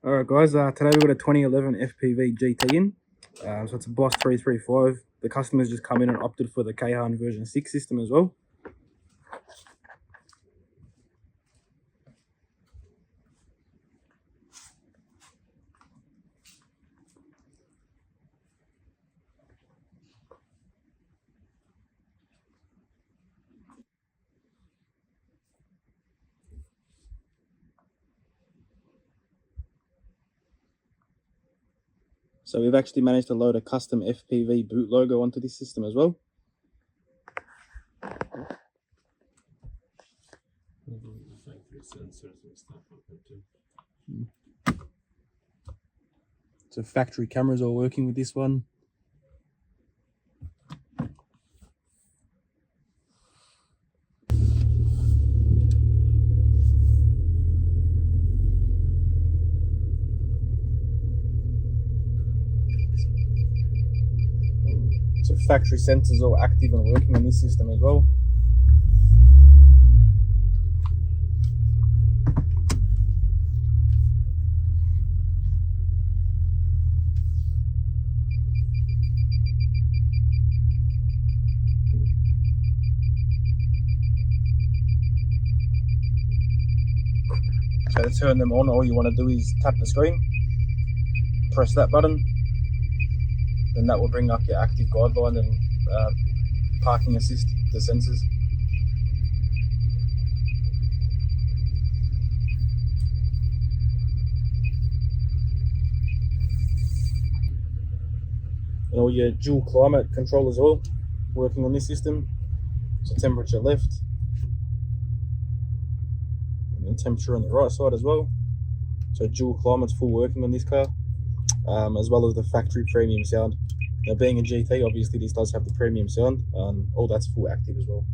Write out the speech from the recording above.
Alright guys, today we've got a 2011 FPV GT in. So it's a Boss 335. The customer's just come in and opted for the Kayhan version 6 system as well. So we've actually managed to load a custom FPV boot logo onto this system as well. So factory cameras are working with this one. So factory sensors are active and working on this system as well. So to turn them on, all you want to do is tap the screen, press that button, then that will bring up your active guideline and parking assist, the sensors. And all your dual climate control as well, working on this system. So temperature left, and temperature on the right side as well. So dual climate's full working on this car, as well as the factory premium sound. Now being a GT, obviously this does have the premium sound, all that's full active as well.